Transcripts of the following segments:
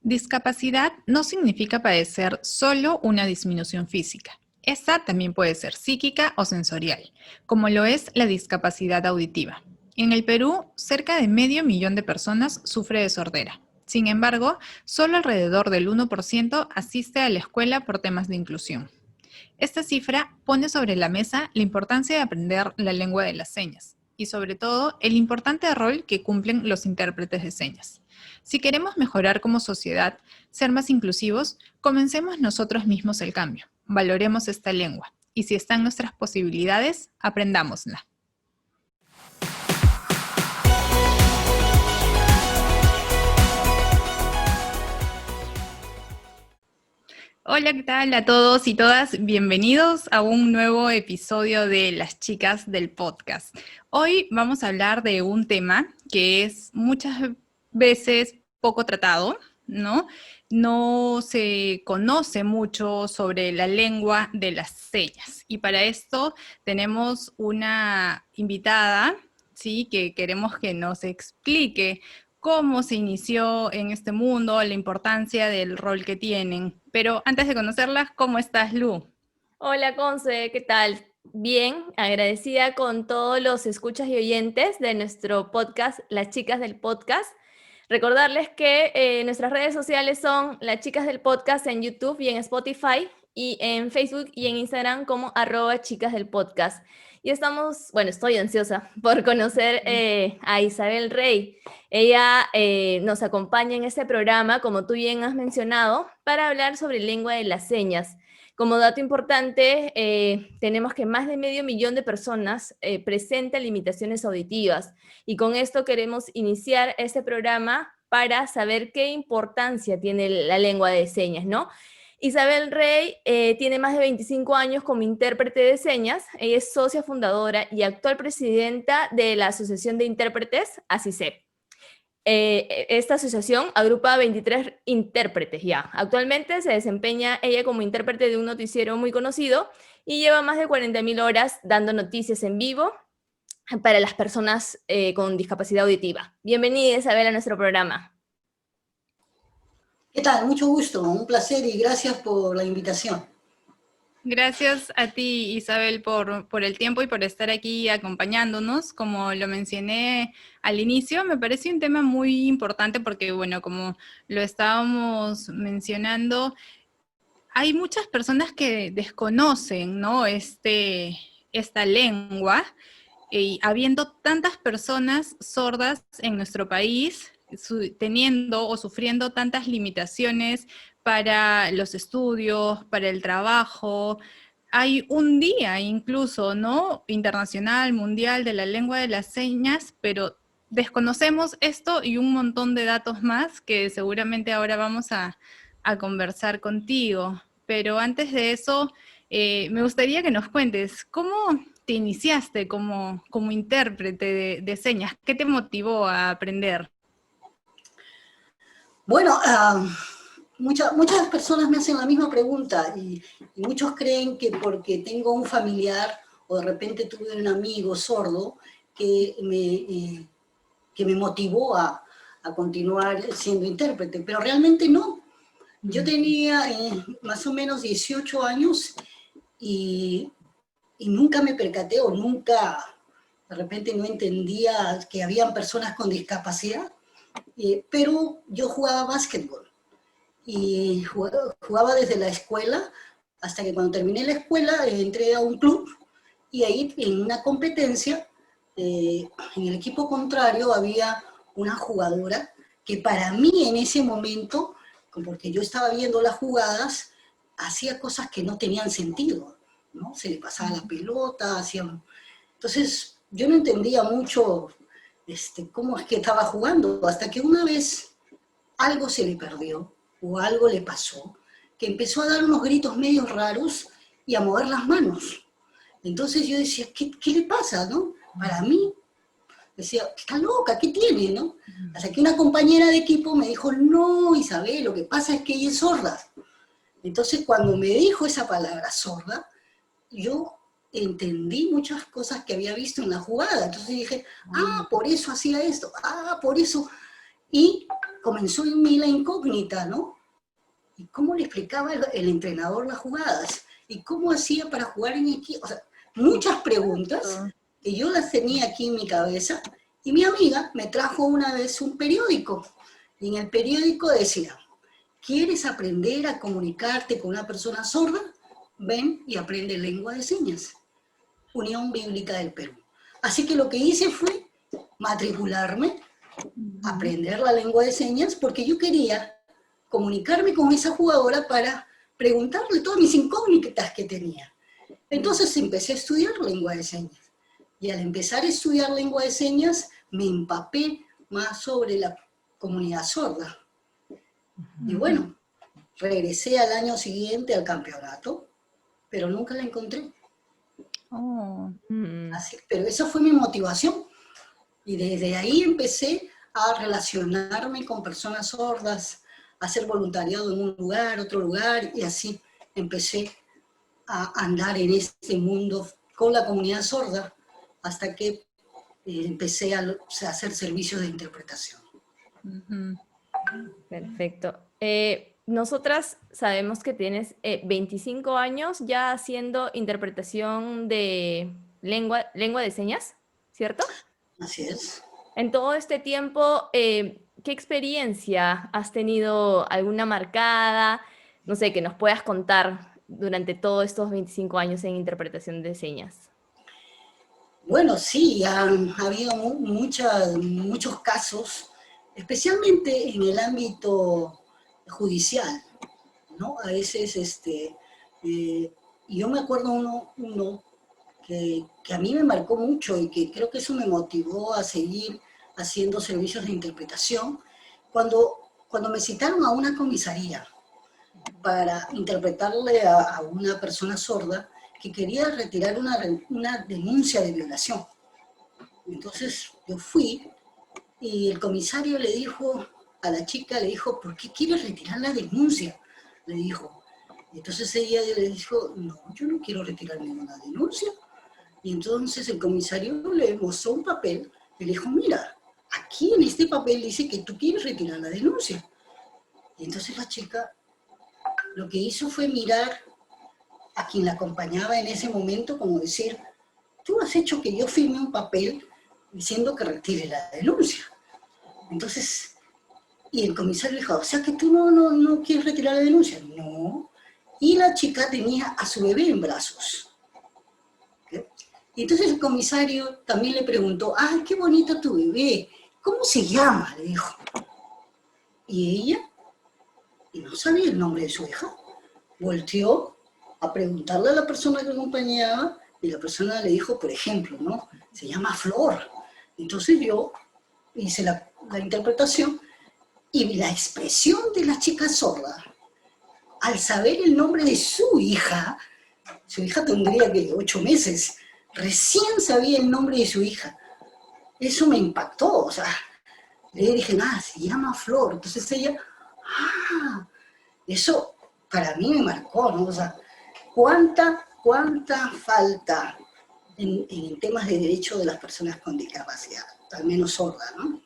Discapacidad no significa padecer solo una disminución física. Esta también puede ser psíquica o sensorial, como lo es la discapacidad auditiva. En el Perú, cerca de medio millón de personas sufre de sordera. Sin embargo, solo alrededor del 1% asiste a la escuela por temas de inclusión. Esta cifra pone sobre la mesa la importancia de aprender la lengua de las señas y sobre todo el importante rol que cumplen los intérpretes de señas. Si queremos mejorar como sociedad, ser más inclusivos, comencemos nosotros mismos el cambio. Valoremos esta lengua y si están nuestras posibilidades, aprendámosla. Hola, ¿qué tal a todos y todas? Bienvenidos a un nuevo episodio de Las Chicas del Podcast. Hoy vamos a hablar de un tema que es muchas veces poco tratado, ¿no? No se conoce mucho sobre la lengua de las señas. Y para esto tenemos una invitada, ¿sí? Que queremos que nos explique cómo se inició en este mundo, la importancia del rol que tienen. Pero antes de conocerlas, ¿cómo estás, Lu? Hola, Conce, ¿qué tal? Bien, agradecida con todos los escuchas y oyentes de nuestro podcast, Las Chicas del Podcast. Recordarles que nuestras redes sociales son Las Chicas del Podcast en YouTube y en Spotify, y en Facebook y en Instagram como @Chicas del Podcast. Y estoy ansiosa por conocer a Isabel Rey. Ella nos acompaña en este programa, como tú bien has mencionado, para hablar sobre lengua de las señas. Como dato importante, tenemos que más de medio millón de personas presentan limitaciones auditivas, y con esto queremos iniciar este programa para saber qué importancia tiene la lengua de señas, ¿no? Isabel Rey tiene más de 25 años como intérprete de señas. Ella es socia fundadora y actual presidenta de la Asociación de Intérpretes, ASICEP. Esta asociación agrupa 23 intérpretes ya. Actualmente se desempeña ella como intérprete de un noticiero muy conocido y lleva más de 40.000 horas dando noticias en vivo para las personas con discapacidad auditiva. Bienvenida, Isabel, a nuestro programa. ¿Qué tal? Mucho gusto, un placer y gracias por la invitación. Gracias a ti, Isabel, por el tiempo y por estar aquí acompañándonos. Como lo mencioné al inicio, me parece un tema muy importante porque, bueno, como lo estábamos mencionando, hay muchas personas que desconocen, ¿no? Esta lengua, y habiendo tantas personas sordas en nuestro país, teniendo o sufriendo tantas limitaciones para los estudios, para el trabajo. Hay un día incluso, ¿no? Internacional, mundial de la lengua de las señas, pero desconocemos esto y un montón de datos más que seguramente ahora vamos a conversar contigo. Pero antes de eso, me gustaría que nos cuentes, ¿cómo te iniciaste como intérprete de señas? ¿Qué te motivó a aprender? Bueno, muchas personas me hacen la misma pregunta y muchos creen que porque tengo un familiar o de repente tuve un amigo sordo que me motivó a continuar siendo intérprete, pero realmente no. Yo tenía más o menos 18 años y nunca me percaté o nunca, de repente no entendía que habían personas con discapacidad, pero yo jugaba básquetbol y jugaba desde la escuela hasta que cuando terminé la escuela entré a un club y ahí en una competencia, en el equipo contrario había una jugadora que para mí en ese momento, porque yo estaba viendo las jugadas, hacía cosas que no tenían sentido, ¿no? Se le pasaba la pelota, hacía... Entonces yo no entendía mucho cómo es que estaba jugando, hasta que una vez algo se le perdió o algo le pasó, que empezó a dar unos gritos medios raros y a mover las manos. Entonces yo decía, ¿qué le pasa, no? Para mí, decía, está loca, ¿qué tiene, no? Hasta que una compañera de equipo me dijo, no, Isabel, lo que pasa es que ella es sorda. Entonces cuando me dijo esa palabra, sorda, yo entendí muchas cosas que había visto en la jugada. Entonces dije, por eso hacía esto, por eso. Y comenzó en mí la incógnita, ¿no? ¿Y cómo le explicaba el entrenador las jugadas? ¿Y cómo hacía para jugar en equipo? O sea, muchas preguntas que yo las tenía aquí en mi cabeza, y mi amiga me trajo una vez un periódico, y en el periódico decía, ¿quieres aprender a comunicarte con una persona sorda? Ven y aprende lengua de señas. Unión Bíblica del Perú. Así que lo que hice fue matricularme, aprender la lengua de señas, porque yo quería comunicarme con esa jugadora para preguntarle todas mis incógnitas que tenía. Entonces empecé a estudiar lengua de señas. Y al empezar a estudiar lengua de señas, me empapé más sobre la comunidad sorda. Y bueno, regresé al año siguiente al campeonato, pero nunca la encontré. Así, pero esa fue mi motivación. Y desde ahí empecé a relacionarme con personas sordas, a hacer voluntariado en un lugar, otro lugar, y así empecé a andar en este mundo con la comunidad sorda, hasta que empecé a hacer servicios de interpretación. Perfecto. Nosotras sabemos que tienes 25 años ya haciendo interpretación de lengua de señas, ¿cierto? Así es. En todo este tiempo, ¿qué experiencia has tenido? ¿Alguna marcada? No sé, que nos puedas contar durante todos estos 25 años en interpretación de señas. Bueno, sí, han habido muchos casos, especialmente en el ámbito judicial, ¿no? A veces, yo me acuerdo uno que a mí me marcó mucho y que creo que eso me motivó a seguir haciendo servicios de interpretación, cuando me citaron a una comisaría para interpretarle a una persona sorda que quería retirar una denuncia de violación. Entonces yo fui y el comisario le dijo a la chica, le dijo, ¿por qué quieres retirar la denuncia? Le dijo. Y entonces ella le dijo, no, yo no quiero retirar ninguna denuncia. Y entonces el comisario le mostró un papel y le dijo, mira, aquí en este papel dice que tú quieres retirar la denuncia. Y entonces la chica lo que hizo fue mirar a quien la acompañaba en ese momento, como decir, tú has hecho que yo firme un papel diciendo que retire la denuncia. Entonces, y el comisario dijo, o sea que tú no quieres retirar la denuncia. No. Y la chica tenía a su bebé en brazos. ¿Okay? Y entonces el comisario también le preguntó, ¡ay, qué bonito tu bebé! ¿Cómo se llama? Le dijo. Y ella, y no sabía el nombre de su hija, volteó a preguntarle a la persona que acompañaba, y la persona le dijo, por ejemplo, ¿no? Se llama Flor. Entonces yo hice la interpretación, y la expresión de la chica sorda, al saber el nombre de su hija tendría que 8 meses, recién sabía el nombre de su hija. Eso me impactó, o sea, le dije, se llama Flor. Entonces ella, eso para mí me marcó, ¿no? O sea, cuánta falta en temas de derecho de las personas con discapacidad, al menos sorda, ¿no?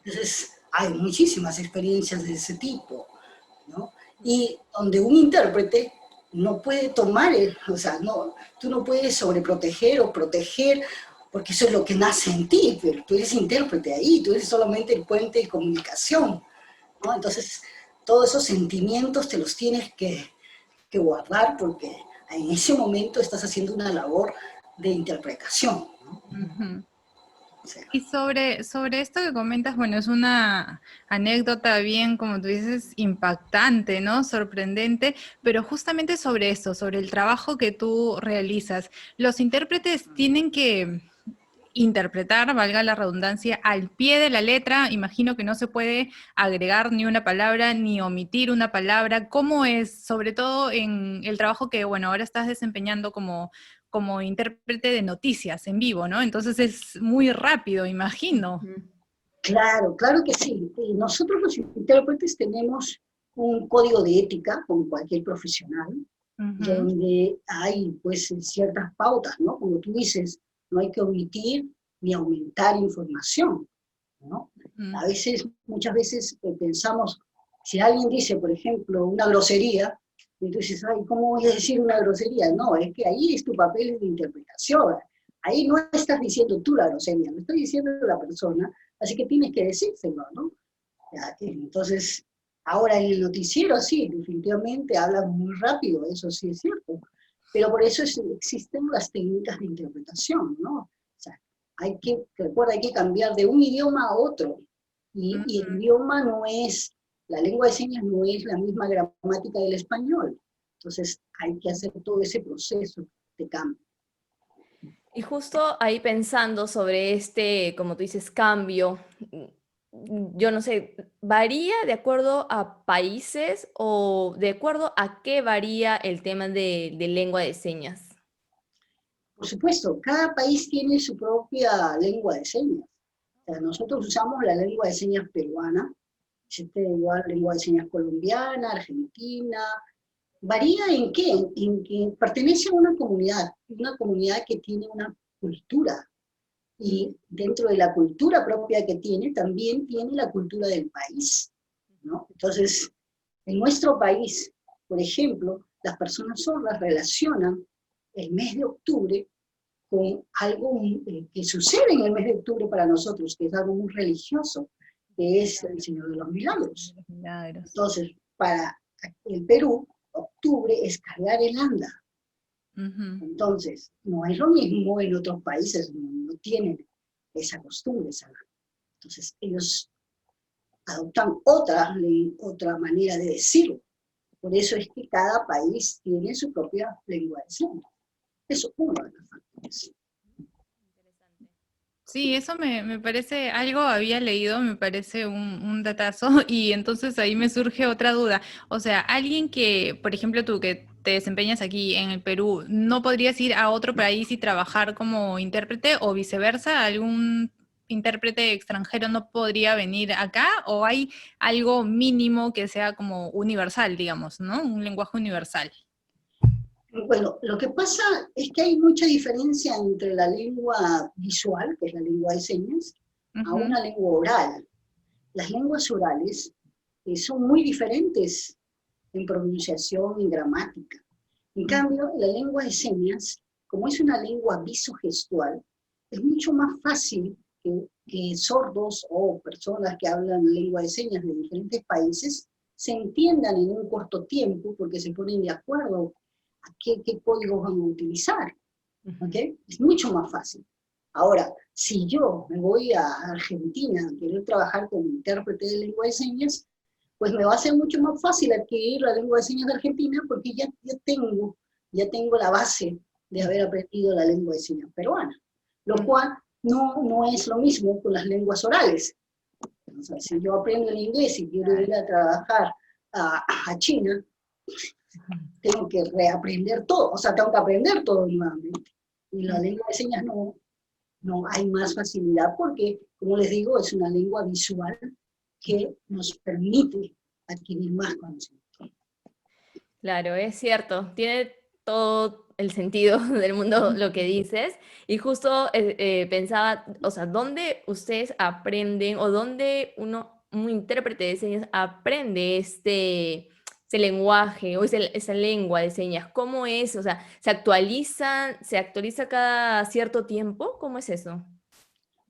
Entonces, hay muchísimas experiencias de ese tipo, ¿no? Y donde un intérprete no puede tomar, o sea, tú no puedes sobreproteger o proteger, porque eso es lo que nace en ti, pero tú eres intérprete ahí, tú eres solamente el puente de comunicación, ¿no? Entonces, todos esos sentimientos te los tienes que guardar, porque en ese momento estás haciendo una labor de interpretación, ¿no? Uh-huh. Y sobre esto que comentas, bueno, es una anécdota bien, como tú dices, impactante, ¿no? Sorprendente, pero justamente sobre esto, sobre el trabajo que tú realizas. Los intérpretes tienen que interpretar, valga la redundancia, al pie de la letra. Imagino que no se puede agregar ni una palabra ni omitir una palabra. ¿Cómo es, sobre todo en el trabajo que, bueno, ahora estás desempeñando como intérprete de noticias en vivo, ¿no? Entonces es muy rápido, imagino. Claro que sí. Nosotros los intérpretes tenemos un código de ética, como cualquier profesional, donde hay pues ciertas pautas, ¿no? Como tú dices, no hay que omitir ni aumentar información, ¿no? A veces muchas veces pensamos, si alguien dice, por ejemplo, una grosería, entonces, ay, ¿cómo voy a decir una grosería? No, es que ahí es tu papel de interpretación. Ahí no estás diciendo tú la grosería, lo está diciendo la persona, así que tienes que decírselo, ¿no? Ya, entonces, ahora en el noticiero sí, definitivamente hablan muy rápido, eso sí es cierto, pero por eso existen las técnicas de interpretación, ¿no? O sea, recuerda, hay que cambiar de un idioma a otro, y el idioma no es, la lengua de señas no es la misma gramática del español, entonces hay que hacer todo ese proceso de cambio. Y justo ahí pensando sobre este, como tú dices, cambio, yo no sé, ¿varía de acuerdo a países o de acuerdo a qué varía el tema de lengua de señas? Por supuesto, cada país tiene su propia lengua de señas. O sea, nosotros usamos la lengua de señas peruana, existe igual lengua de señas colombiana, argentina. ¿Varía en qué? En que pertenece a una comunidad que tiene una cultura. Y dentro de la cultura propia que tiene, también tiene la cultura del país, ¿no? Entonces, en nuestro país, por ejemplo, las personas sordas relacionan el mes de octubre con algo que sucede en el mes de octubre para nosotros, que es algo muy religioso, que es el Señor de los Milagros. Milagros. Entonces, para el Perú, octubre es cargar el anda. Entonces, no es lo mismo en otros países, no tienen esa costumbre. Entonces, ellos adoptan otra manera de decirlo. Por eso es que cada país tiene su propia lengua de señas. Eso es uno de los factores. Sí, eso me parece, algo había leído, me parece un datazo, y entonces ahí me surge otra duda. O sea, alguien que, por ejemplo, tú que te desempeñas aquí en el Perú, ¿no podrías ir a otro país y trabajar como intérprete o viceversa? ¿Algún intérprete extranjero no podría venir acá? ¿O hay algo mínimo que sea como universal, digamos, ¿no? Un lenguaje universal. Bueno, lo que pasa es que hay mucha diferencia entre la lengua visual, que es la lengua de señas, a una lengua oral. Las lenguas orales son muy diferentes en pronunciación y gramática. En cambio, la lengua de señas, como es una lengua visogestual, es mucho más fácil que sordos o personas que hablan lengua de señas de diferentes países se entiendan en un corto tiempo porque se ponen de acuerdo a qué códigos van a utilizar. ¿Okay? Es mucho más fácil. Ahora, si yo me voy a Argentina a querer trabajar como intérprete de lengua de señas, pues me va a ser mucho más fácil adquirir la lengua de señas de Argentina porque ya tengo la base de haber aprendido la lengua de señas peruana, lo cual no es lo mismo con las lenguas orales. O sea, si yo aprendo el inglés y quiero ir a trabajar a China, tengo que reaprender todo, o sea, tengo que aprender todo nuevamente. Y la lengua de señas no hay más facilidad porque, como les digo, es una lengua visual que nos permite adquirir más conocimiento. Claro, es cierto, tiene todo el sentido del mundo lo que dices. Y justo pensaba, o sea, ¿dónde ustedes aprenden o dónde un intérprete de señas aprende ese lenguaje o esa lengua de señas? ¿Cómo es? O sea, se actualiza cada cierto tiempo? ¿Cómo es eso?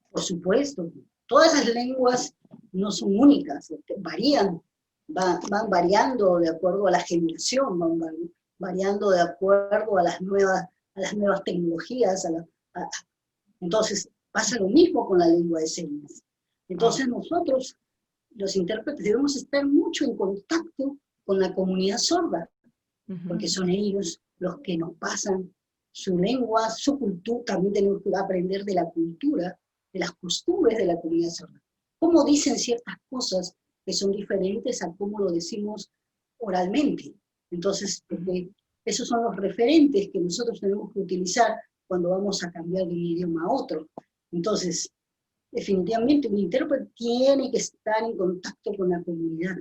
Por supuesto, todas las lenguas no son únicas, varían, van variando de acuerdo a la generación, van variando de acuerdo a las nuevas tecnologías. Entonces, pasa lo mismo con la lengua de señas. Entonces, nosotros, los intérpretes, debemos estar mucho en contacto con la comunidad sorda, porque son ellos los que nos pasan su lengua, su cultura. También tenemos que aprender de la cultura, de las costumbres de la comunidad sorda. Cómo dicen ciertas cosas que son diferentes a cómo lo decimos oralmente. Entonces, esos son los referentes que nosotros tenemos que utilizar cuando vamos a cambiar de un idioma a otro. Entonces, definitivamente un intérprete tiene que estar en contacto con la comunidad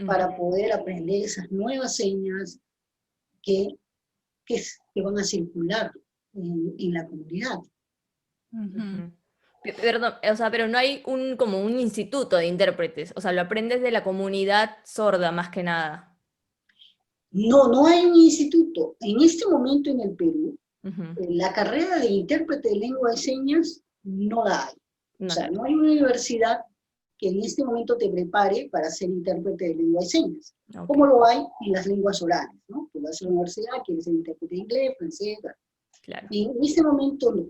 para poder aprender esas nuevas señas que van a circular en la comunidad. Perdón, o sea, pero no hay como un instituto de intérpretes, o sea, lo aprendes de la comunidad sorda más que nada. No, no hay un instituto. En este momento en el Perú, Ujú. la carrera de intérprete de lengua de señas no la hay. O No, sea, la- no hay una universidad que en este momento te prepare para ser intérprete de lengua de señas, ok, como lo hay en las lenguas orales, ¿no? Tú vas a la universidad, quieres ser intérprete de inglés, francés, claro. y en este momento no.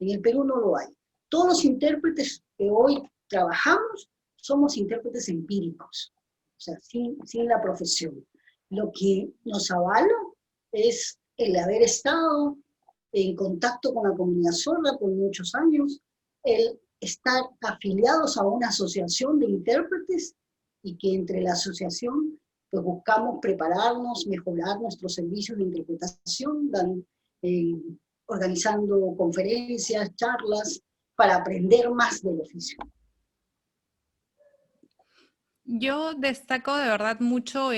En el Perú no lo hay. Todos los intérpretes que hoy trabajamos somos intérpretes empíricos, o sea, sin la profesión. Lo que nos avala es el haber estado en contacto con la comunidad sorda por muchos años, el estar afiliados a una asociación de intérpretes y que entre la asociación pues buscamos prepararnos, mejorar nuestros servicios de interpretación, eh, organizando conferencias, charlas, para aprender más del oficio. Yo destaco de verdad mucho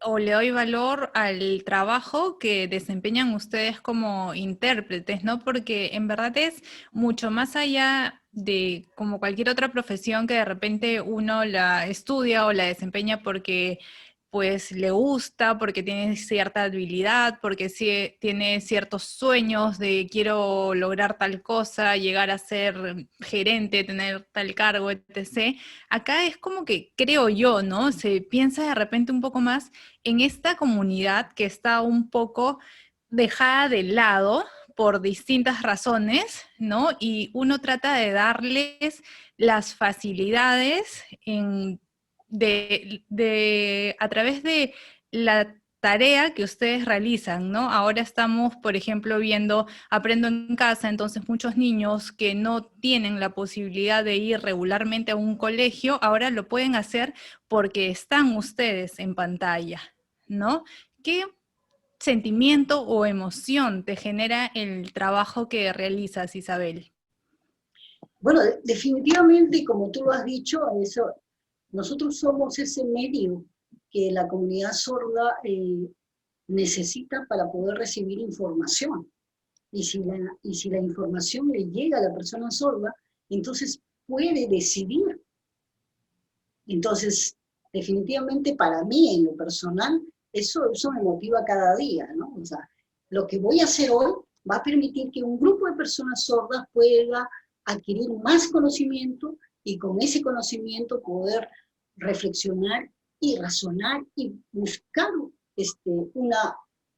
o le doy valor al trabajo que desempeñan ustedes como intérpretes, ¿no? Porque en verdad es mucho más allá de como cualquier otra profesión que de repente uno la estudia o la desempeña porque pues le gusta, porque tiene cierta habilidad, porque sí, tiene ciertos sueños de quiero lograr tal cosa, llegar a ser gerente, tener tal cargo, etc. Acá es como que creo yo, ¿no? Se piensa de repente un poco más en esta comunidad que está un poco dejada de lado por distintas razones, ¿no? Y uno trata de darles las facilidades a través de la tarea que ustedes realizan, ¿no? Ahora estamos, por ejemplo, viendo Aprendo en Casa, entonces muchos niños que no tienen la posibilidad de ir regularmente a un colegio, ahora lo pueden hacer porque están ustedes en pantalla, ¿no? ¿Qué sentimiento o emoción te genera el trabajo que realizas, Isabel? Bueno, definitivamente, como tú lo has dicho, eso, nosotros somos ese medio que la comunidad sorda necesita para poder recibir información. Y si la información le llega a la persona sorda, entonces puede decidir. Entonces, definitivamente para mí, en lo personal, eso me motiva cada día, ¿no? O sea, lo que voy a hacer hoy va a permitir que un grupo de personas sordas pueda adquirir más conocimiento y con ese conocimiento poder reflexionar y razonar y buscar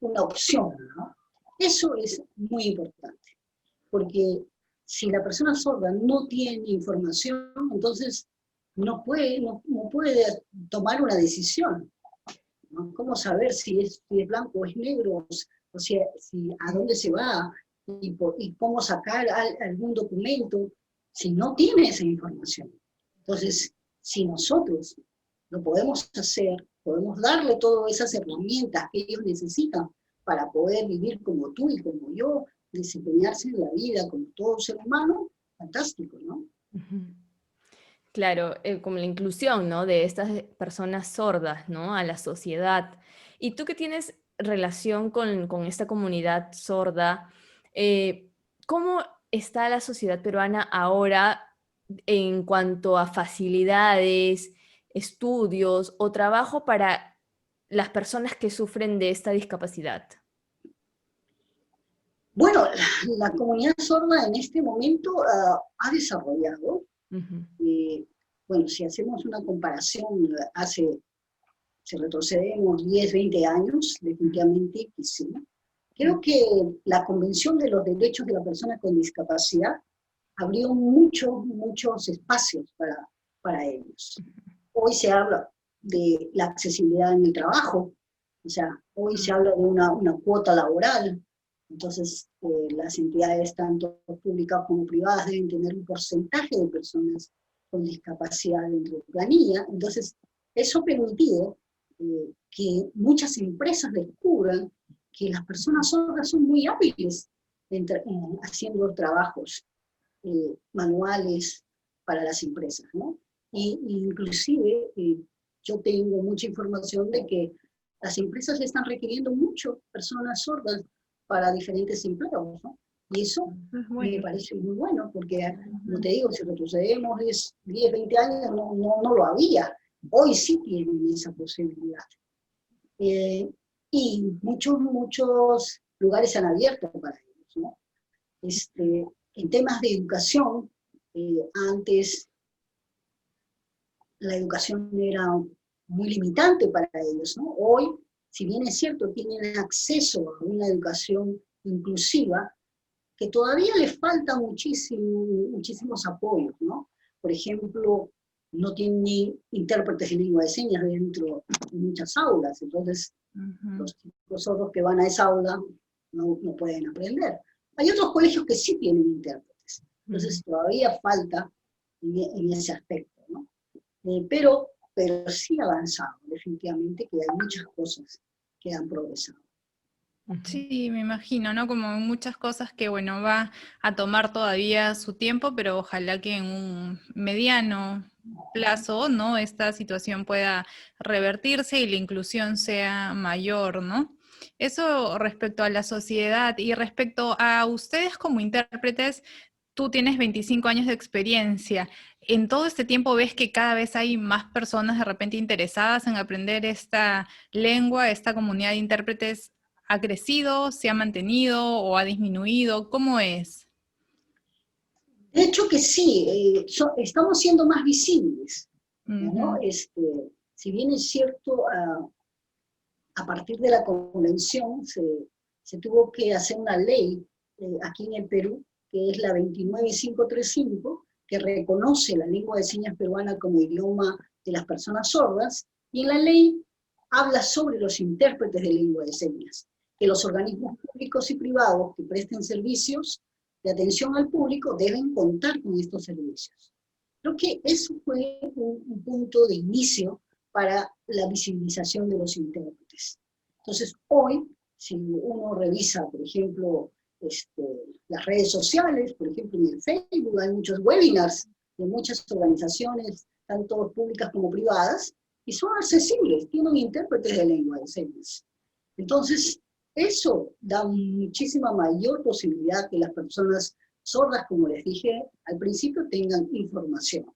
una opción, ¿no? Eso es muy importante, porque si la persona sorda no tiene información, entonces no puede tomar una decisión, ¿no? ¿Cómo saber si es blanco o es negro? O sea, a dónde se va y cómo sacar algún documento si no tiene esa información. Entonces, si nosotros lo podemos hacer, podemos darle todas esas herramientas que ellos necesitan para poder vivir como tú y como yo, desempeñarse en la vida como todo ser humano, fantástico, ¿no? Ujú. Claro, como la inclusión, ¿no? De estas personas sordas, ¿no? A la sociedad. Y tú que tienes relación con esta comunidad sorda, ¿cómo está la sociedad peruana ahora en cuanto a facilidades, estudios o trabajo para las personas que sufren de esta discapacidad? Bueno, la comunidad sorda en este momento ha desarrollado, Ujú, eh, bueno, si hacemos una comparación, si retrocedemos 10, 20 años, definitivamente que sí. ujú, Creo que la Convención de los Derechos de la Persona con Discapacidad abrió muchos espacios para ellos. Hoy se habla de la accesibilidad en el trabajo, o sea, hoy se habla de una cuota laboral, entonces las entidades tanto públicas como privadas deben tener un porcentaje de personas con discapacidad dentro de la planilla, entonces eso ha permitido que muchas empresas descubran que las personas sordas son muy hábiles haciendo trabajos manuales para las empresas, ¿no? Inclusive yo tengo mucha información de que las empresas están requiriendo mucho personas sordas para diferentes empleos, ¿no? Y eso Es me bueno. parece muy bueno, porque, como te digo, si retrocedemos 10, 20 años, no lo había. Hoy sí tienen esa posibilidad. Eh, y muchos lugares se han abierto para ellos, ¿no? En temas de educación, antes la educación era muy limitante para ellos, ¿no? Hoy, si bien es cierto, tienen acceso a una educación inclusiva, que todavía les falta muchísimos apoyos, ¿no? Por ejemplo, no tienen intérpretes de lengua de señas dentro de muchas aulas, entonces los chicos sordos que van a esa aula no pueden aprender. Hay otros colegios que sí tienen intérpretes, entonces todavía falta en ese aspecto, ¿no? Pero sí ha avanzado, definitivamente, que hay muchas cosas que han progresado. Sí, me imagino, ¿no? Como muchas cosas que, bueno, va a tomar todavía su tiempo, pero ojalá que en un mediano plazo, ¿no? Esta situación pueda revertirse y la inclusión sea mayor, ¿no? Eso respecto a la sociedad y respecto a ustedes como intérpretes, tú tienes 25 años de experiencia. ¿En todo este tiempo ves que cada vez hay más personas de repente interesadas en aprender esta lengua, esta comunidad de intérpretes? ¿Ha crecido, se ha mantenido o ha disminuido? ¿Cómo es? De hecho que sí, estamos siendo más visibles, ¿no? Ujú, Si bien es cierto, a partir de la convención se tuvo que hacer una ley aquí en el Perú, que es la 29535, que reconoce la lengua de señas peruana como idioma de las personas sordas, y en la ley habla sobre los intérpretes de lengua de señas, que los organismos públicos y privados que presten servicios de atención al público deben contar con estos servicios. Creo que eso fue un punto de inicio para la visibilización de los intérpretes. Entonces, hoy, si uno revisa, por ejemplo, las redes sociales, por ejemplo, en el Facebook hay muchos webinars de muchas organizaciones, tanto públicas como privadas, y son accesibles, tienen intérpretes de lengua de señas. Entonces, eso da muchísima mayor posibilidad que las personas sordas, como les dije al principio, tengan información.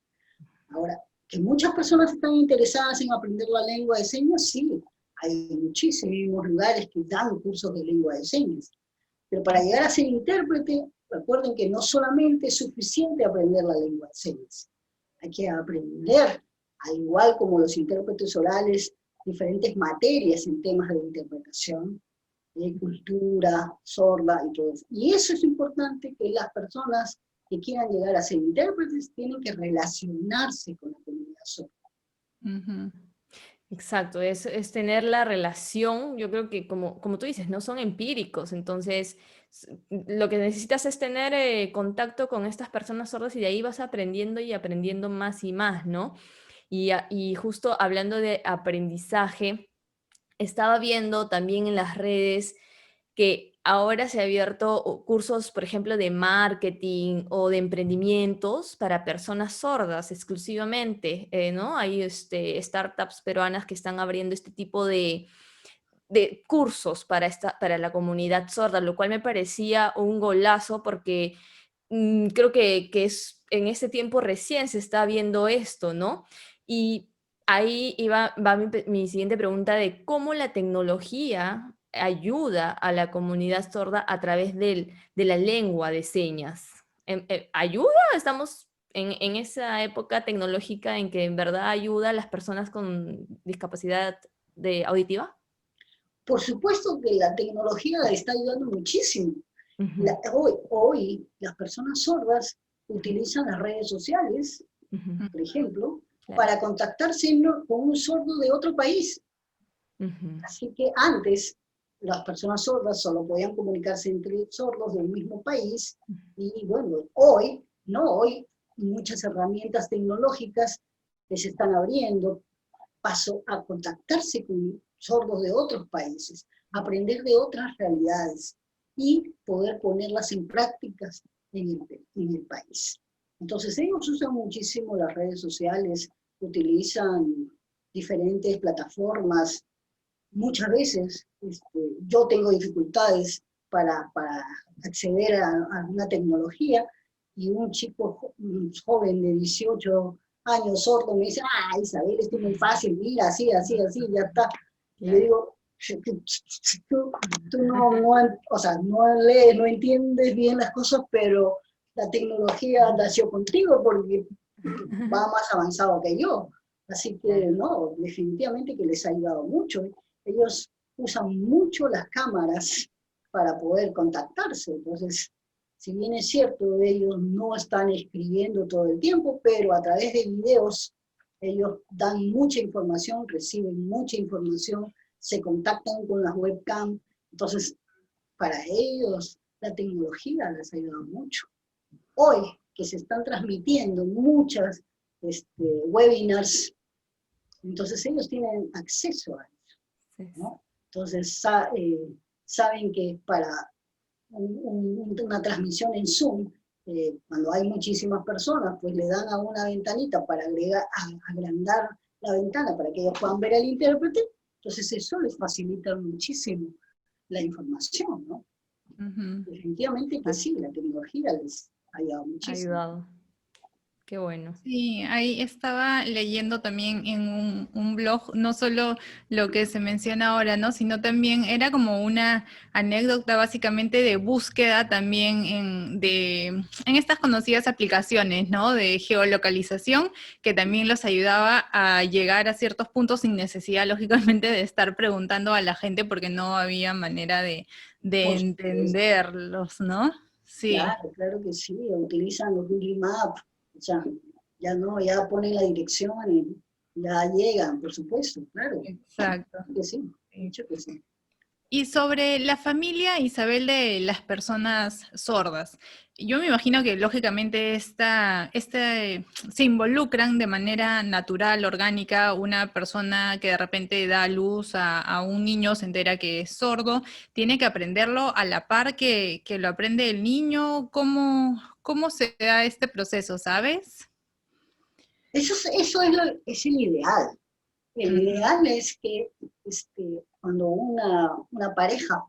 Ahora, que muchas personas están interesadas en aprender la lengua de señas, sí, hay muchísimos lugares que dan cursos de lengua de señas. Pero para llegar a ser intérprete, recuerden que no solamente es suficiente aprender la lengua de señas, hay que aprender, al igual como los intérpretes orales, diferentes materias en temas de interpretación, de cultura, sorda y todo eso. Y eso es importante, que las personas que quieran llegar a ser intérpretes tienen que relacionarse con la comunidad sorda. ujú. Exacto, es tener la relación, yo creo que como tú dices, no son empíricos, entonces lo que necesitas es tener contacto con estas personas sordas y de ahí vas aprendiendo y aprendiendo más y más, ¿no? Y justo hablando de aprendizaje, estaba viendo también en las redes que ahora se ha abierto cursos, por ejemplo, de marketing o de emprendimientos para personas sordas exclusivamente, ¿no? Hay startups peruanas que están abriendo este tipo de cursos para la comunidad sorda, lo cual me parecía un golazo porque creo que es en este tiempo recién se está viendo esto, ¿no? Y ahí va mi siguiente pregunta de cómo la tecnología ayuda a la comunidad sorda a través de la lengua de señas. ¿Ayuda? ¿Estamos en esa época tecnológica en que en verdad ayuda a las personas con discapacidad auditiva? Por supuesto que la tecnología está ayudando muchísimo. Ujú, Hoy las personas sordas utilizan las redes sociales, ujú, por ejemplo, claro. para contactarse con un sordo de otro país. Ujú, Así que antes las personas sordas solo podían comunicarse entre sordos del mismo país, y bueno, hoy muchas herramientas tecnológicas les están abriendo paso a contactarse con sordos de otros países, aprender de otras realidades y poder ponerlas en prácticas en el país. Entonces ellos usan muchísimo las redes sociales, utilizan diferentes plataformas. Muchas veces yo tengo dificultades para acceder a una tecnología, y un chico, un joven de 18 años, sordo, me dice, ah, Isabel, esto es muy fácil, mira, así, así, así, ya está. Y yo digo, tú o sea, no lees, no entiendes bien las cosas, pero la tecnología nació contigo porque va más avanzado que yo. Así que no, definitivamente que les ha ayudado mucho. Ellos usan mucho las cámaras para poder contactarse. Entonces, si bien es cierto, ellos no están escribiendo todo el tiempo, pero a través de videos ellos dan mucha información, reciben mucha información, se contactan con las webcam. Entonces, para ellos la tecnología les ha ayudado mucho. Hoy que se están transmitiendo muchas webinars, entonces ellos tienen acceso a eso, ¿no? Entonces saben que para una transmisión en Zoom, cuando hay muchísimas personas, pues le dan a una ventanita para agrandar la ventana para que ellos puedan ver al intérprete, entonces eso les facilita muchísimo la información, ¿no? Definitivamente que sí, la tecnología les ha ayudado muchísimo. Ayudado. Qué bueno. Sí, ahí estaba leyendo también en un blog, no solo lo que se menciona ahora, ¿no? Sino también era como una anécdota básicamente de búsqueda también en estas conocidas aplicaciones, ¿no? De geolocalización, que también los ayudaba a llegar a ciertos puntos sin necesidad, lógicamente, de estar preguntando a la gente porque no había manera de entenderlos, ¿no? Sí. Claro, claro que sí, utilizan los Google Maps, o sea, ya no, ya ponen la dirección y ya llegan, por supuesto, claro. Exacto. Que sí, mucho que sí. Y sobre la familia, Isabel, de las personas sordas, yo me imagino que lógicamente se involucran de manera natural, orgánica, una persona que de repente da luz a un niño, se entera que es sordo, tiene que aprenderlo a la par que lo aprende el niño. ¿Cómo se da este proceso, sabes? Eso es el ideal. El ideal es que cuando una pareja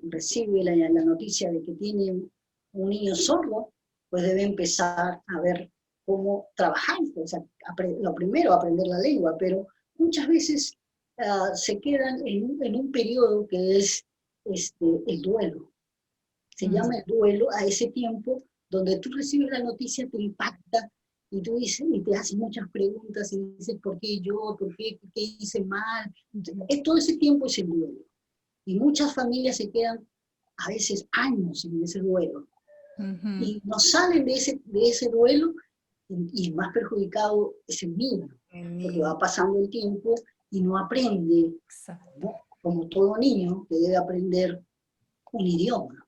recibe la noticia de que tiene un niño sordo, pues debe empezar a ver cómo trabajar. O sea, lo primero, aprender la lengua, pero muchas veces se quedan en un periodo que es el duelo. Se llama el duelo a ese tiempo donde tú recibes la noticia, te impacta, y tú dices, y te haces muchas preguntas, y dices, ¿por qué yo? ¿Por qué hice mal? Entonces, todo ese tiempo es el duelo. Y muchas familias se quedan a veces años en ese duelo. Y no salen de ese duelo, y más perjudicado es el niño, porque va pasando el tiempo y no aprende, ¿no? Como todo niño que debe aprender un idioma.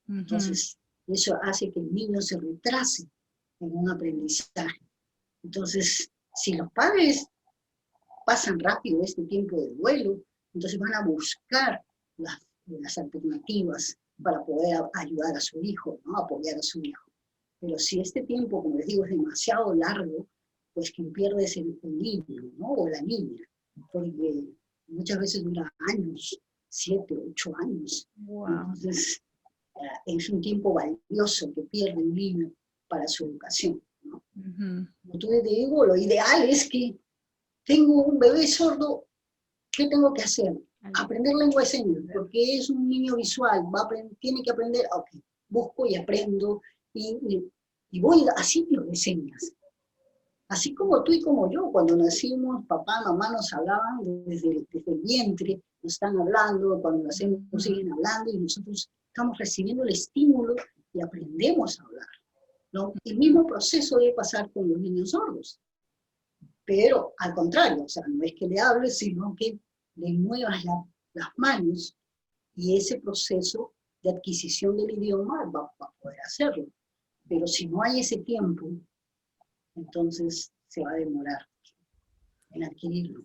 Entonces, eso hace que el niño se retrase en un aprendizaje. Entonces, si los padres pasan rápido este tiempo de duelo, entonces van a buscar las alternativas para poder ayudar a su hijo, ¿no? Apoyar a su hijo. Pero si este tiempo, como les digo, es demasiado largo, pues quien pierde es el niño, ¿no? O la niña, porque muchas veces dura años, 7, 8 años. Wow. Entonces, es un tiempo valioso que pierde un niño para su educación, ¿no? Como tú te digo, lo ideal es que tengo un bebé sordo, ¿qué tengo que hacer? Aprender lengua de señas, porque es un niño visual, tiene que aprender, ok, busco y aprendo, y voy a sitios de señas. Así como tú y como yo, cuando nacimos, papá, mamá nos hablaban desde el vientre, nos están hablando, cuando nacemos nos siguen hablando, y nosotros estamos recibiendo el estímulo y aprendemos a hablar, ¿no? El mismo proceso debe pasar con los niños sordos, pero al contrario, o sea, no es que le hables, sino que le muevas las manos, y ese proceso de adquisición del idioma va a poder hacerlo. Pero si no hay ese tiempo, entonces se va a demorar en adquirirlo.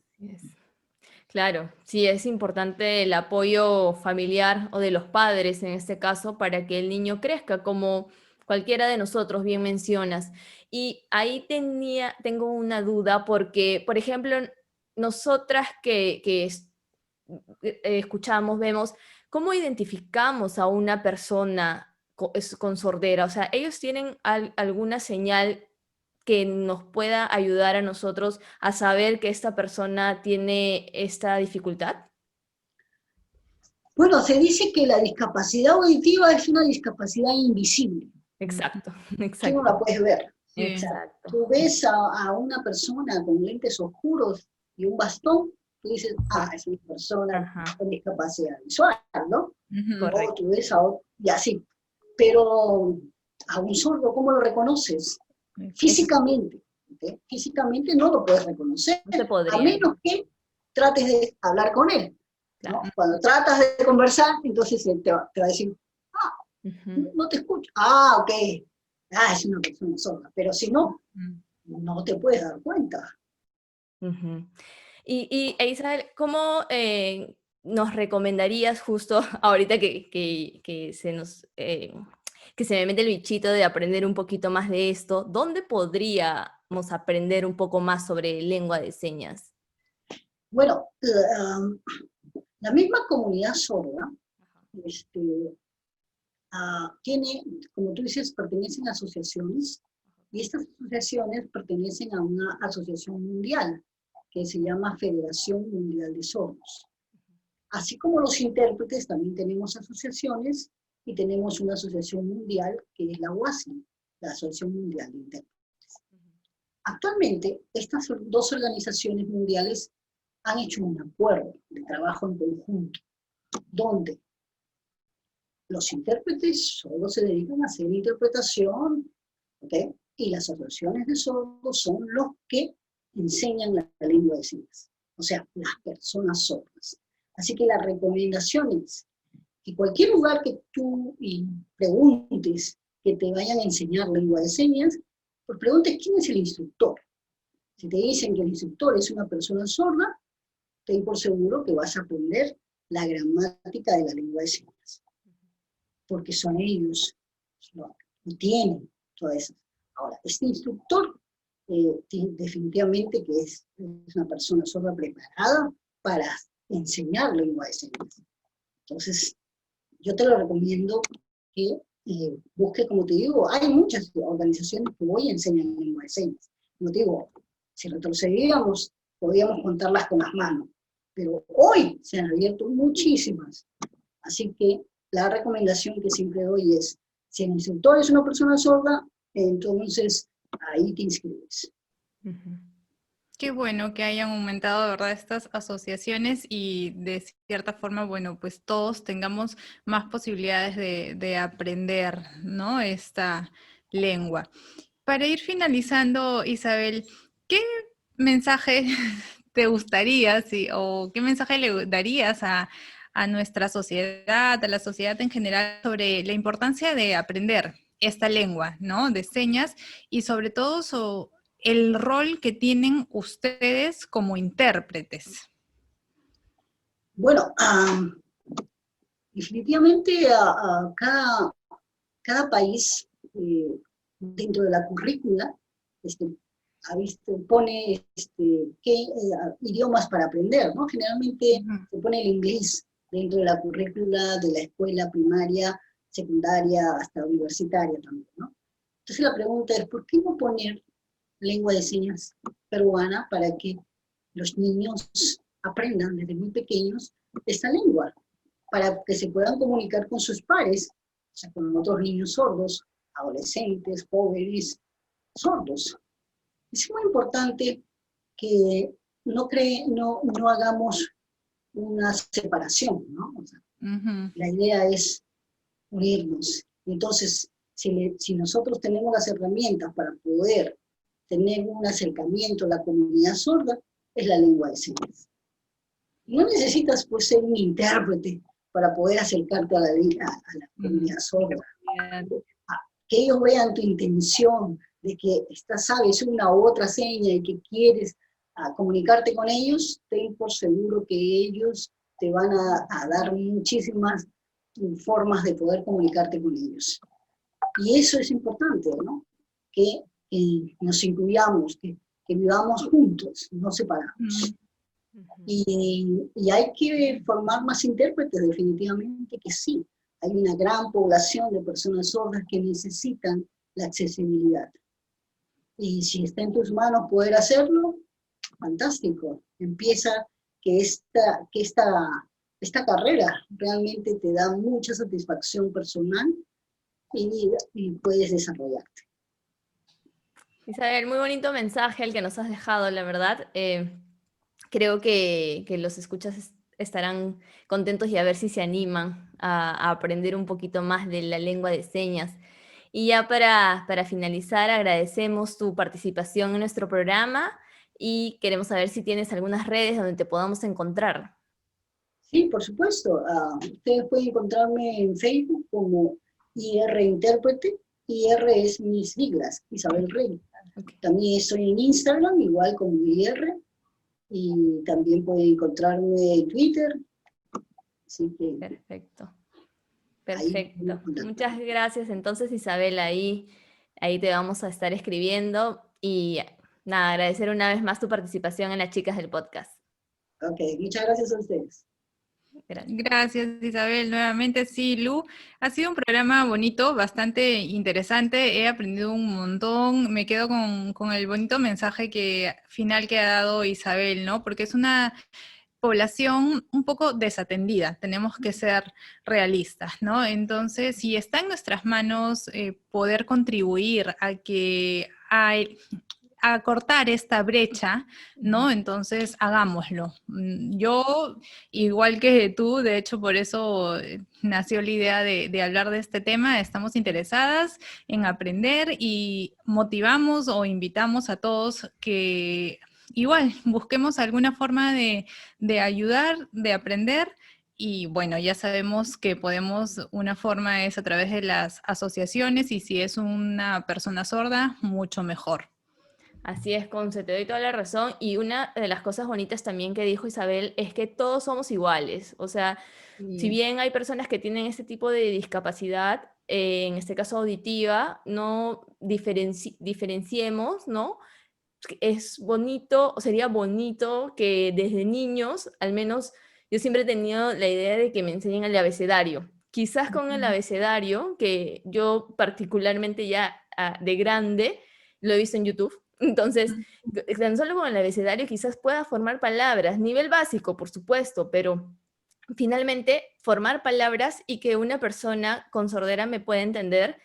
Claro, sí, es importante el apoyo familiar o de los padres en este caso para que el niño crezca como cualquiera de nosotros, bien mencionas. Y ahí tengo una duda porque, por ejemplo, nosotras que escuchamos, vemos ¿cómo identificamos a una persona con sordera? O sea, ¿ellos tienen alguna señal que nos pueda ayudar a nosotros a saber que esta persona tiene esta dificultad? Bueno, se dice que la discapacidad auditiva es una discapacidad invisible, Exacto, tú no la exacto, puedes ver. Sí. O sea, exacto. tú ves a una persona con lentes oscuros y un bastón, tú dices, es una persona Ajá, con discapacidad visual, ¿no? Ujú. O correcto. tú ves a otro, y así. Pero a un sordo, ¿cómo lo reconoces? Físicamente. ¿Ok? Físicamente no lo puedes reconocer, No se a podría, menos que trates de hablar con él, ¿no? claro. Cuando tratas de conversar, entonces él te va a decir, Ujú, no te escucho. Ok. Es una persona sorda. Pero si no, Ujú. no te puedes dar cuenta. ujú. Isabel, ¿cómo nos recomendarías justo ahorita que se nos, que se me mete el bichito de aprender un poquito más de esto? ¿Dónde podríamos aprender un poco más sobre lengua de señas? Bueno, la misma comunidad sorda este, tiene, como tú dices, pertenecen a asociaciones, y estas asociaciones pertenecen a una asociación mundial que se llama Federación Mundial de Sordos. Así como los intérpretes, también tenemos asociaciones y tenemos una asociación mundial que es la UASI, la Asociación Mundial de Intérpretes. Actualmente, estas dos organizaciones mundiales han hecho un acuerdo de trabajo en conjunto, donde los intérpretes solo se dedican a hacer interpretación, ¿okay? Y las asociaciones de sordos son los que enseñan la lengua de señas, o sea, las personas sordas. Así que la recomendación es que cualquier lugar que tú preguntes que te vayan a enseñar lengua de señas, pues preguntes quién es el instructor. Si te dicen que el instructor es una persona sorda, ten por seguro que vas a aprender la gramática de la lengua de señas, porque son ellos los que tienen todas esas. Ahora, este instructor definitivamente que es una persona sorda preparada para enseñar lengua de señas. Entonces, yo te lo recomiendo que busques, como te digo, hay muchas organizaciones que hoy enseñan lengua de señas. Como te digo, si retrocedíamos, podíamos contarlas con las manos, pero hoy se han abierto muchísimas. Así que la recomendación que siempre doy es, si el instructor es una persona sorda, entonces ahí te inscribes. Ujú. Qué bueno que hayan aumentado, de verdad, estas asociaciones y de cierta forma, bueno, pues todos tengamos más posibilidades de aprender, ¿no? Esta lengua. Para ir finalizando, Isabel, ¿qué mensaje te gustaría, o qué mensaje le darías a nuestra sociedad, a la sociedad en general, sobre la importancia de aprender esta lengua, ¿no? De señas y sobre todo el rol que tienen ustedes como intérpretes? Bueno, definitivamente cada país dentro de la currícula este, pone qué idiomas para aprender, ¿no? Generalmente Ujú. se pone el inglés dentro de la currícula de la escuela primaria, secundaria, hasta universitaria también, ¿no? Entonces la pregunta es, ¿por qué no poner lengua de señas peruana para que los niños aprendan desde muy pequeños esta lengua, para que se puedan comunicar con sus pares, o sea, con otros niños sordos, adolescentes, jóvenes, sordos? Es muy importante que no hagamos una separación, ¿no? O sea, Ujú. la idea es unirnos. Entonces, si nosotros tenemos las herramientas para poder tener un acercamiento a la comunidad sorda, es la lengua de señas. No necesitas pues ser un intérprete para poder acercarte a la comunidad sorda. Que ellos vean tu intención de que sabes una u otra seña y que quieres comunicarte con ellos, ten por seguro que ellos te van a dar muchísimas formas de poder comunicarte con ellos. Y eso es importante, ¿no? Que nos incluyamos, que vivamos juntos, no separados. Y hay que formar más intérpretes, definitivamente que sí. Hay una gran población de personas sordas que necesitan la accesibilidad. Y si está en tus manos poder hacerlo, fantástico. Empieza que esta carrera realmente te da mucha satisfacción personal y puedes desarrollarte. Isabel, muy bonito mensaje el que nos has dejado, la verdad. Creo que los escuchas estarán contentos y a ver si se animan a aprender un poquito más de la lengua de señas. Y ya para finalizar, agradecemos tu participación en nuestro programa y queremos saber si tienes algunas redes donde te podamos encontrar. Sí, por supuesto. Ustedes pueden encontrarme en Facebook como IR Intérprete. IR es mis siglas, Isabel Rey. Okay. También estoy en Instagram, igual como IR. Y también pueden encontrarme en Twitter. Así que Perfecto. Perfecto. Muchas gracias. Entonces, Isabel, ahí te vamos a estar escribiendo y nada, agradecer una vez más tu participación en las chicas del podcast. Ok, muchas gracias a ustedes. Gracias. Gracias, Isabel. Nuevamente, sí, Lu. Ha sido un programa bonito, bastante interesante. He aprendido un montón. Me quedo con el bonito mensaje final que ha dado Isabel, ¿no? Porque es una población un poco desatendida, tenemos que ser realistas, ¿no? Entonces, si está en nuestras manos poder contribuir a cortar esta brecha, ¿no? Entonces, hagámoslo. Yo, igual que tú, de hecho, por eso nació la idea de hablar de este tema, estamos interesadas en aprender y motivamos o invitamos a todos que igual busquemos alguna forma de ayudar, de aprender. Y bueno, ya sabemos que una forma es a través de las asociaciones y si es una persona sorda, mucho mejor. Así es, Conce, te doy toda la razón. Y una de las cosas bonitas también que dijo Isabel es que todos somos iguales. O sea, si bien hay personas que tienen este tipo de discapacidad, en este caso auditiva, no diferenciemos, ¿no? Es bonito, o sería bonito que desde niños, al menos yo siempre he tenido la idea de que me enseñen el abecedario. Quizás con el abecedario, que yo particularmente ya de grande lo he visto en YouTube. Entonces, tan solo con el abecedario quizás pueda formar palabras, nivel básico, por supuesto, pero finalmente formar palabras y que una persona con sordera me pueda entender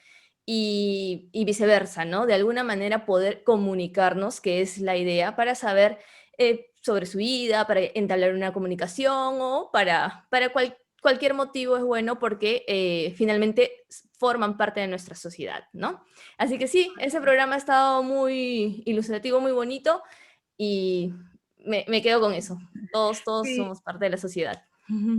y viceversa, ¿no? De alguna manera poder comunicarnos, que es la idea, para saber sobre su vida, para entablar una comunicación o para cualquier motivo es bueno porque finalmente forman parte de nuestra sociedad, ¿no? Así que sí, ese programa ha estado muy ilustrativo, muy bonito y me quedo con eso. Todos Sí. somos parte de la sociedad.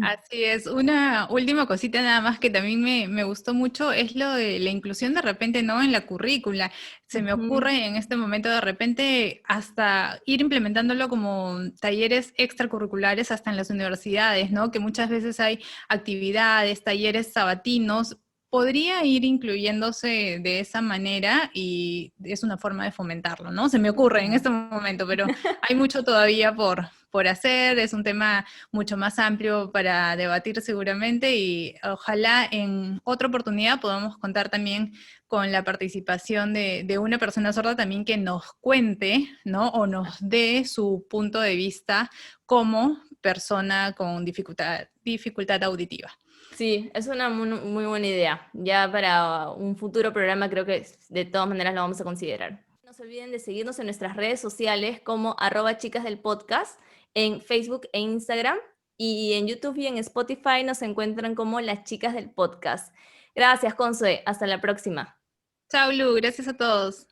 Así es. Una última cosita nada más que también me gustó mucho es lo de la inclusión de repente, ¿no? En la currícula. Se me ocurre en este momento de repente hasta ir implementándolo como talleres extracurriculares hasta en las universidades, ¿no? Que muchas veces hay actividades, talleres sabatinos. Podría ir incluyéndose de esa manera y es una forma de fomentarlo, ¿no? Se me ocurre en este momento, pero hay mucho todavía por hacer, es un tema mucho más amplio para debatir seguramente y ojalá en otra oportunidad podamos contar también con la participación de una persona sorda también que nos cuente, ¿no? O nos dé su punto de vista como persona con dificultad auditiva. Sí, es una muy buena idea. Ya para un futuro programa creo que de todas maneras lo vamos a considerar. No se olviden de seguirnos en nuestras redes sociales como @chicasdelpodcast en Facebook e Instagram y en YouTube y en Spotify nos encuentran como Las Chicas del Podcast. Gracias, Consué. Hasta la próxima. Chao, Lu. Gracias a todos.